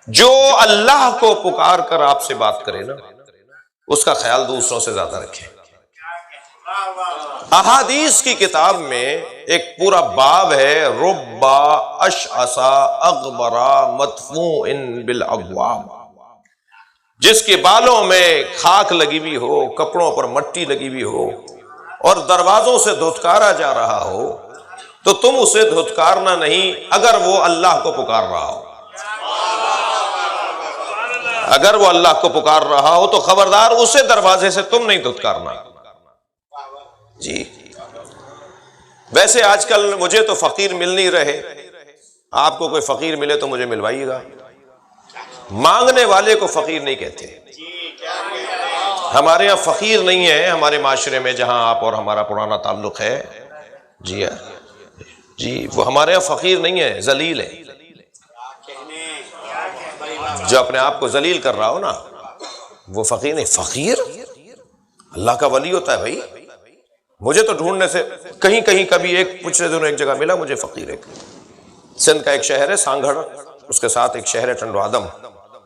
جو اللہ کو پکار کر آپ سے بات کرے نا، اس کا خیال دوسروں سے زیادہ رکھے۔ احادیث کی کتاب میں ایک پورا باب ہے، رب اشعث اغبر مدفوع بالابواب، جس کے بالوں میں خاک لگی ہوئی ہو، کپڑوں پر مٹی لگی ہوئی ہو اور دروازوں سے دھتکارا جا رہا ہو، تو تم اسے دھتکارنا نہیں اگر وہ اللہ کو پکار رہا ہو۔ اگر وہ اللہ کو پکار رہا ہو تو خبردار اسے دروازے سے تم نہیں دھتکارنا۔ جی ویسے آج کل مجھے تو فقیر مل نہیں رہے، آپ کو کوئی فقیر ملے تو مجھے ملوائیے گا۔ مانگنے والے کو فقیر نہیں کہتے۔ ہمارے یہاں فقیر نہیں ہے، ہمارے معاشرے میں جہاں آپ اور ہمارا پرانا تعلق ہے، جی جی وہ ہمارے یہاں فقیر نہیں ہے، ذلیل ہے۔ جو اپنے آپ کو ذلیل کر رہا ہو نا وہ فقیر نہیں۔ فقیر اللہ کا ولی ہوتا ہے بھائی۔ مجھے تو ڈھونڈنے سے کہیں کہیں کبھی ایک پچھلے دنوں ایک جگہ ملا مجھے فقیر، ایک سندھ کا ایک شہر ہے سانگھڑ، اس کے ساتھ ایک شہر ہے ٹنڈو آدم۔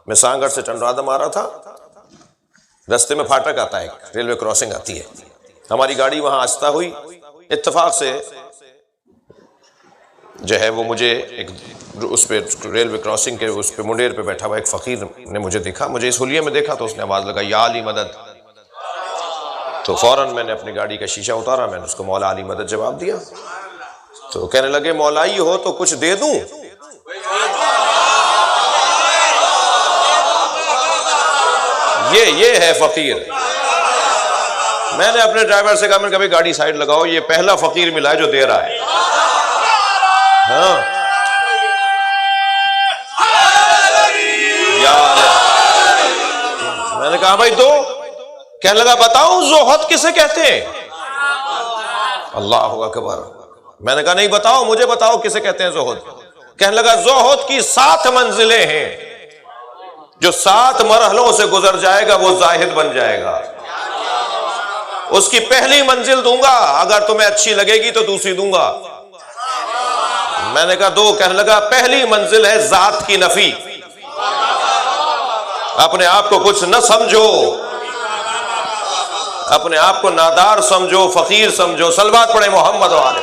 میں سانگھڑ سے ٹنڈو آدم آ رہا تھا، رستے میں پھاٹک آتا ہے، ریلوے کراسنگ آتی ہے، ہماری گاڑی وہاں آہستہ ہوئی، اتفاق سے جو ہے وہ مجھے ایک اس پہ ریلوے کراسنگ کے اس پہ منڈیر پہ بیٹھا ہوا ایک فقیر نے مجھے دیکھا، مجھے اس حلیے میں دیکھا تو اس نے آواز لگائی یا علی مدد۔ تو فوراً میں نے اپنی گاڑی کا شیشہ اتارا، میں نے اس کو مولا علی مدد جواب دیا۔ تو کہنے لگے مولائی ہو تو کچھ دے دوں؟ یہ ہے فقیر۔ میں نے اپنے ڈرائیور سے کہا میں نے کبھی گاڑی سائیڈ لگاؤ، یہ پہلا فقیر ملا ہے جو دے رہا ہے۔ ہاں میں نے کہا بھائی دو، کہنے لگا بتاؤں زہد کسے کہتے ہیں؟ اللہ اکبر۔ میں نے کہا نہیں بتاؤ، مجھے بتاؤ کسے کہتے ہیں زہد۔ کہنے لگا زہد کی 7 منزلیں ہیں، جو 7 مرحلوں سے گزر جائے گا وہ زاہد بن جائے گا۔ اس کی پہلی منزل دوں گا، اگر تمہیں اچھی لگے گی تو دوسری دوں گا۔ میں نے کہا دو۔ کہنے لگا پہلی منزل ہے ذات کی نفی، اپنے آپ کو کچھ نہ سمجھو، اپنے آپ کو نادار سمجھو، فقیر سمجھو۔ صلوات پڑھے محمد والے۔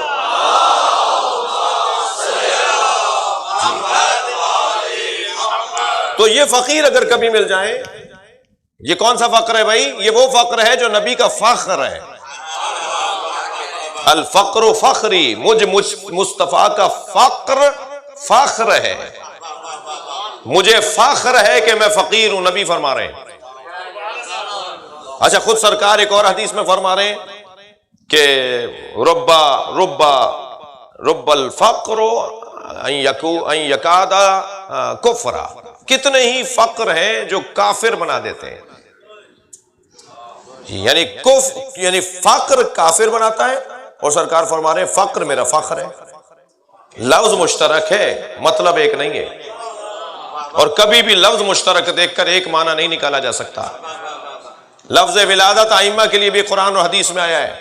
تو یہ فقیر اگر کبھی مل جائیں، یہ کون سا فقر ہے بھائی؟ یہ وہ فقر ہے جو نبی کا فخر ہے۔ الفقر فخری، مجھ مصطفیٰ کا فقر فخر ہے، مجھے فخر ہے کہ میں فقیر ہوں، نبی فرما رہے ہیں۔ اچھا خود سرکار ایک اور حدیث میں فرما رہے ہیں کہ رب الفقر ان یکاد کفرا، کتنے ہی فقر ہیں جو کافر بنا دیتے ہیں۔ یعنی فقر کافر بناتا ہے، اور سرکار فرما رہے ہیں فقر میرا فخر ہے۔ لفظ مشترک ہے، مطلب ایک نہیں ہے، اور کبھی بھی لفظ مشترک دیکھ کر ایک معنی نہیں نکالا جا سکتا۔ لفظ ولادت ائمہ کے لیے بھی قرآن و حدیث میں آیا ہے،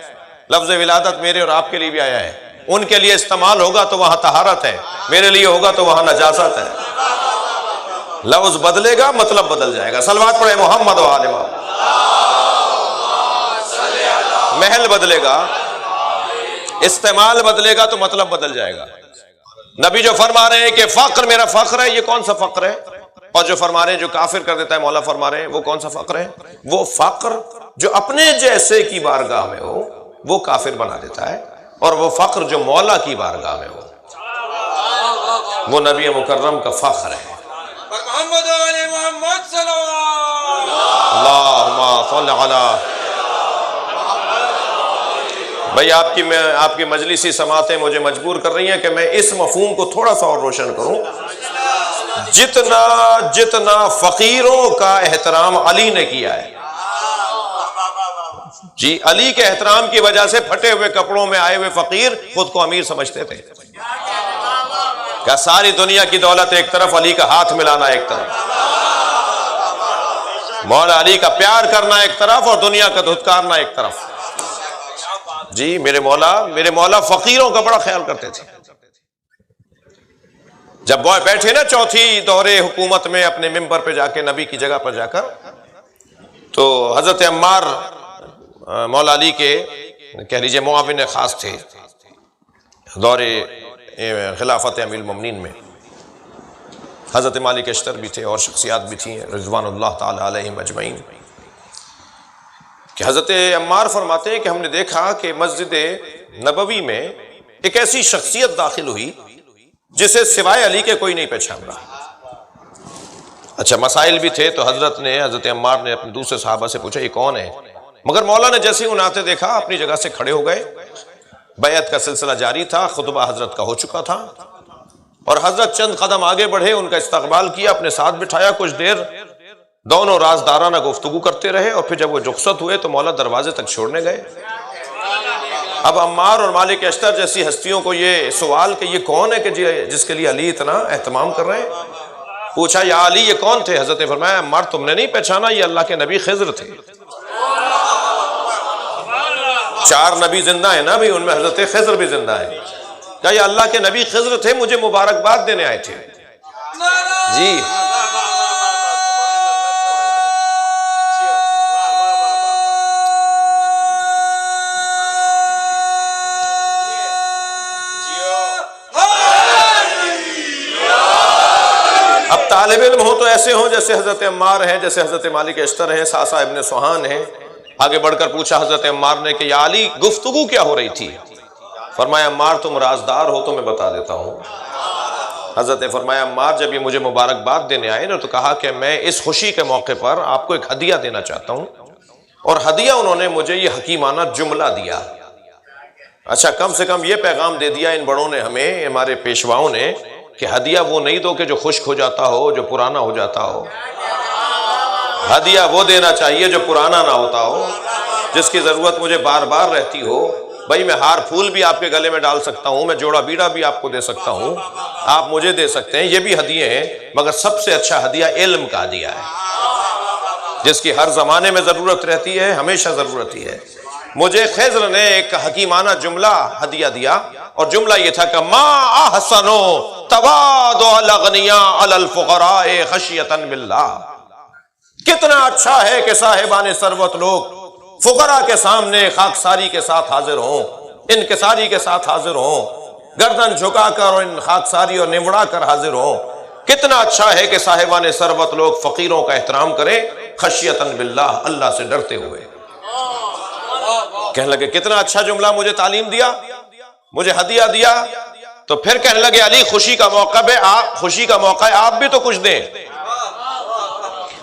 لفظ ولادت میرے اور آپ کے لیے بھی آیا ہے۔ ان کے لیے استعمال ہوگا تو وہاں طہارت ہے، میرے لیے ہوگا تو وہاں نجاست ہے۔ لفظ بدلے گا مطلب بدل جائے گا۔ صلوات پڑھے محمد و آل محمد۔ محل بدلے گا، استعمال بدلے گا تو مطلب بدل جائے گا۔ نبی جو فرما رہے ہیں کہ فقر میرا فخر ہے، یہ کون سا فقر ہے؟ اور جو فرما رہے ہیں جو کافر کر دیتا ہے، مولا فرما رہے ہیں وہ کون سا فقر ہے؟ وہ فقر جو اپنے جیسے کی بارگاہ میں ہو وہ کافر بنا دیتا ہے، اور وہ فقر جو مولا کی بارگاہ میں ہو وہ نبی مکرم کا فخر ہے۔ محمد علی محمد صلی اللہم صل علی۔ بھائی آپ کی مجلسی سماعتیں مجھے مجبور کر رہی ہیں کہ میں اس مفہوم کو تھوڑا سا اور روشن کروں۔ جتنا فقیروں کا احترام علی نے کیا ہے، جی علی کے احترام کی وجہ سے پھٹے ہوئے کپڑوں میں آئے ہوئے فقیر خود کو امیر سمجھتے تھے۔ کیا ساری دنیا کی دولت ایک طرف، علی کا ہاتھ ملانا ایک طرف، مولا علی کا پیار کرنا ایک طرف اور دنیا کا دھتکارنا ایک طرف۔ جی میرے مولا فقیروں کا بڑا خیال کرتے تھے۔ جب وہ بیٹھے نا چوتھی دورے حکومت میں اپنے ممبر پہ جا کے نبی کی جگہ پر جا کر، تو حضرت عمار مولا علی کے کہہ لیجیے معاون خاص تھے دور خلافت امیر المومنین میں، حضرت مالک اشتر بھی تھے اور شخصیات بھی تھیں رضوان اللہ تعالی علیہم اجمعین، کہ حضرت عمار فرماتے ہیں کہ ہم نے دیکھا کہ مسجد نبوی میں ایک ایسی شخصیت داخل ہوئی جسے سوائے علی کے کوئی نہیں پہچان رہا۔ اچھا مسائل بھی تھے، تو حضرت عمار نے اپنے دوسرے صحابہ سے پوچھا یہ کون ہے، مگر مولا نے جیسے ہی انہیں آتے دیکھا اپنی جگہ سے کھڑے ہو گئے۔ بیعت کا سلسلہ جاری تھا، خطبہ حضرت کا ہو چکا تھا، اور حضرت چند قدم آگے بڑھے، ان کا استقبال کیا، اپنے ساتھ بٹھایا، کچھ دیر دونوں رازدارانہ گفتگو کرتے رہے، اور پھر جب وہ رخصت ہوئے تو مولا دروازے تک چھوڑنے گئے۔ اب عمار اور مالک اشتر جیسی ہستیوں کو یہ سوال کہ یہ کون ہے کہ جس کے لیے علی اتنا اہتمام کر رہے ہیں، پوچھا یا علی یہ کون تھے؟ حضرت نے فرمایا عمار تم نے نہیں پہچانا، یہ اللہ کے نبی خضر تھے۔ 4 نبی زندہ ہیں نا بھی، ان میں حضرت خضر بھی زندہ ہے، کیا یہ اللہ کے نبی خضر تھے؟ مجھے مبارکباد دینے آئے تھے۔ جی اب طالب علم ہو تو ایسے ہوں جیسے حضرت عمار ہیں، جیسے حضرت مالک اشتر ہیں، ساسا ابن سوہان ہیں۔ آگے بڑھ کر پوچھا حضرت عمار نے کہ یا علی گفتگو کیا ہو رہی تھی؟ فرمایا عمار تم رازدار ہو تو میں بتا دیتا ہوں۔ حضرت نے فرمایا عمار جب یہ مجھے مبارکباد دینے آئے نا تو کہا کہ میں اس خوشی کے موقع پر آپ کو ایک ہدیہ دینا چاہتا ہوں، اور ہدیہ انہوں نے مجھے یہ حکیمانہ جملہ دیا۔ اچھا کم سے کم یہ پیغام دے دیا ان بڑوں نے ہمیں، ہمارے پیشواؤں نے، کہ ہدیہ وہ نہیں دو کہ جو خشک ہو جاتا ہو، جو پرانا ہو جاتا ہو۔ ہدیہ وہ دینا چاہیے جو پرانا نہ ہوتا ہو، جس کی ضرورت مجھے بار بار رہتی ہو۔ بھائی میں ہار پھول بھی آپ کے گلے میں ڈال سکتا ہوں، میں جوڑا بیڑا بھی آپ کو دے سکتا ہوں، آپ مجھے دے سکتے ہیں، یہ بھی ہدیے ہیں، مگر سب سے اچھا ہدیہ علم کا ہدیہ ہے، جس کی ہر زمانے میں ضرورت رہتی ہے، ہمیشہ ضرورت ہی ہے۔ مجھے خضر نے ایک حکیمانہ جملہ ہدیہ دیا، اور جملہ یہ تھا کہ ما احسنو تواضع الاغنیاء علی الفقراء خشیۃ باللہ، کتنا اچھا ہے کہ صاحبان ثروت لوگ فقراء کے سامنے خاکساری کے ساتھ حاضر ہوں، انکساری کے ساتھ حاضر ہوں، گردن جھکا کر اور ان خاکساری اور نمڑا کر حاضر ہوں۔ کتنا اچھا ہے کہ صاحبان ثروت لوگ فقیروں کا احترام کریں خشیۃ باللہ، اللہ سے ڈرتے ہوئے۔ کہنے لگے کتنا اچھا جملہ مجھے تعلیم دیا، مجھے ہدیہ دیا۔ تو پھر کہنے لگے علی خوشی کا موقع ہے، خوشی کا موقع ہے، آپ بھی تو کچھ دیں۔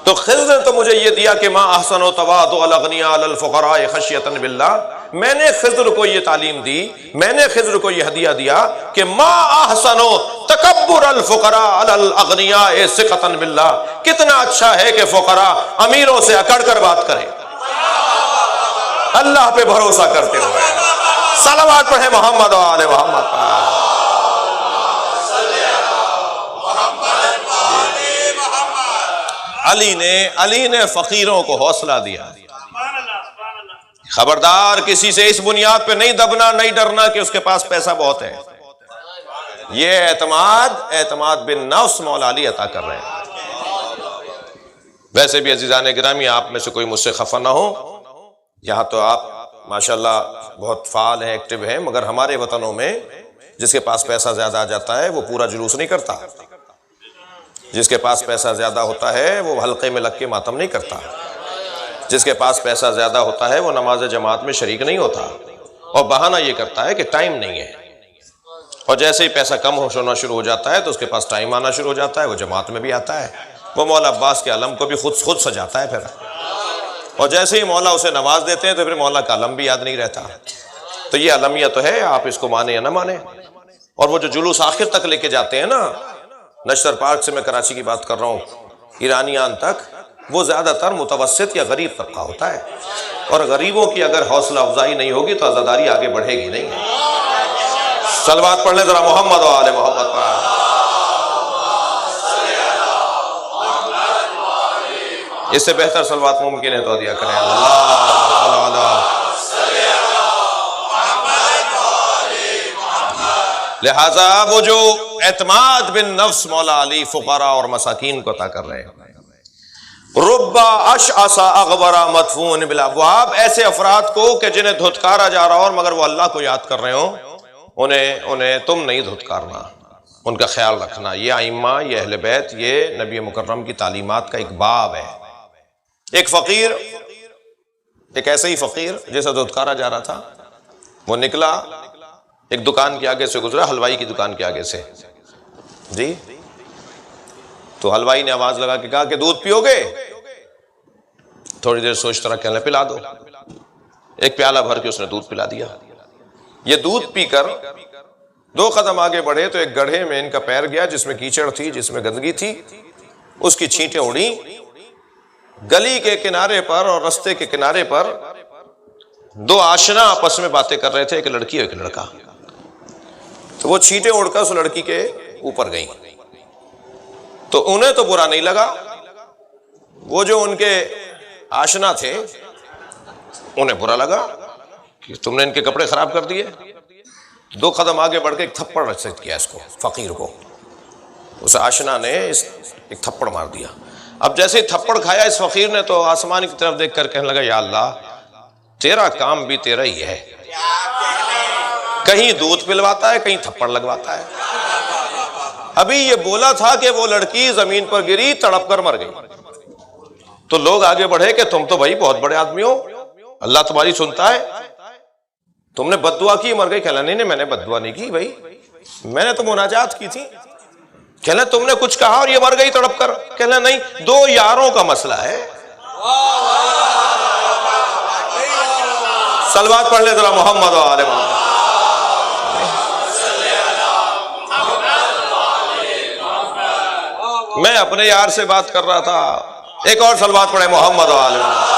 تو خضر نے تو مجھے یہ دیا کہ ما احسن و تواضع الاغنیاء علی الفقراء خشیۃ باللہ، میں نے خضر کو یہ تعلیم دی، میں نے خضر کو یہ ہدیہ دیا کہ ما احسن و تکبر الفقراء علی الاغنیاء ثقۃ باللہ، کتنا اچھا ہے کہ فقراء امیروں سے اکڑ کر بات کریں اللہ پہ بھروسہ کرتے ہوئے۔ صلوات پڑھیں محمد و آل محمد پر۔ علی نے فقیروں کو حوصلہ دیا، خبردار کسی سے اس بنیاد پہ نہیں دبنا، نہیں ڈرنا کہ اس کے پاس پیسہ بہت ہے۔ یہ اعتماد بن نفس مولا علی عطا کر رہے ہیں۔ ویسے بھی عزیزان گرامی، آپ میں سے کوئی مجھ سے خفا نہ ہو، یہاں تو آپ ماشاءاللہ بہت فعال ہیں، ایکٹیو ہیں، مگر ہمارے وطنوں میں جس کے پاس پیسہ زیادہ آ جاتا ہے وہ پورا جلوس نہیں کرتا، جس کے پاس پیسہ زیادہ ہوتا ہے وہ حلقے میں لگ کے ماتم نہیں کرتا، جس کے پاس پیسہ زیادہ ہوتا ہے وہ نماز جماعت میں شریک نہیں ہوتا، اور بہانہ یہ کرتا ہے کہ ٹائم نہیں ہے، اور جیسے ہی پیسہ کم ہونا شروع ہو جاتا ہے تو اس کے پاس ٹائم آنا شروع ہو جاتا ہے، وہ جماعت میں بھی آتا ہے، وہ مولا عباس کے علم کو بھی خود سجاتا ہے پھر، اور جیسے ہی مولا اسے نواز دیتے ہیں تو پھر مولا کا علم بھی یاد نہیں رہتا۔ تو یہ علمیہ تو ہے، آپ اس کو مانیں یا نہ مانیں۔ اور وہ جو جلوس آخر تک لے کے جاتے ہیں نا، نشتر پارک سے میں کراچی کی بات کر رہا ہوں، ایرانیان تک، وہ زیادہ تر متوسط یا غریب طبقہ ہوتا ہے، اور غریبوں کی اگر حوصلہ افزائی نہیں ہوگی تو عزاداری آگے بڑھے گی نہیں۔ صلوات پڑھ لیں ذرا محمد و آل محمد پر۔ اس سے بہتر صلوات ممکن ہے تو دیا کریں، اللہ۔ لہذا وہ جو اعتماد بن نفس مولا علی فقراء اور مساکین کو عطا کر رہے ہیں۔ ربا اشعث اغبرا مدفون بالابواب، ایسے افراد کو کہ جنہیں دھتکارا جا رہا ہو مگر وہ اللہ کو یاد کر رہے ہوں، انہیں تم نہیں دھتکارنا، ان کا خیال رکھنا۔ یہ ائمہ، یہ اہل بیت، یہ نبی مکرم کی تعلیمات کا ایک باب ہے۔ ایک فقیر، ایک ایسا ہی فقیر جیسا دھتکارا جا رہا تھا، وہ نکلا ایک دکان کے آگے سے گزرا، حلوائی کی دکان کے آگے سے، جی تو حلوائی نے آواز لگا کے کہا کہ دودھ پیو گے؟ تھوڑی دیر سوچتا رہا، کہنے لگا پلا دو۔ ایک پیالہ بھر کے اس نے دودھ پلا دیا۔ یہ دودھ پی کر 2 قدم آگے بڑھے تو ایک گڑھے میں ان کا پیر گیا جس میں کیچڑ تھی، جس میں گندگی تھی، اس کی چھینٹیں اڑیں۔ گلی کے کنارے پر اور رستے کے کنارے پر 2 آشنا آپس میں باتیں کر رہے تھے، ایک لڑکی اور ایک لڑکا۔ تو وہ چھینٹیں اڑ کر اس لڑکی کے اوپر گئیں، تو انہیں تو برا نہیں لگا، وہ جو ان کے آشنا تھے انہیں برا لگا کہ تم نے ان کے کپڑے خراب کر دیے۔ 2 قدم آگے بڑھ کے ایک تھپڑ رسید کیا اس کو، فقیر کو، اس آشنا نے ایک تھپڑ مار دیا۔ اب جیسے ہی تھپڑ کھایا اس فقیر نے تو آسمان کی طرف دیکھ کر کہنے لگا یا اللہ تیرا کام بھی تیرا ہی ہے، کہیں دودھ پلواتا ہے کہیں تھپڑ لگواتا ہے۔ ابھی یہ بولا تھا کہ وہ لڑکی زمین پر گری، تڑپ کر مر گئی، تو لوگ آگے بڑھے کہ تم تو بھائی بہت بڑے آدمی ہو، اللہ تمہاری سنتا ہے، تم نے بد دعا کی مر گئی۔ کہنا نہیں میں نے بد دعا نہیں کی بھائی، میں نے تو مناجات کی تھی۔ کہنا تم نے کچھ کہا اور یہ مر گئی تڑپ کر؟ کہنا نہیں، 2 یاروں کا مسئلہ ہے۔ صلوات پڑھ لے ذرا محمد و آل محمد۔ میں اپنے یار سے بات کر رہا تھا، ایک اور صلوات پڑھے محمد و آل محمد۔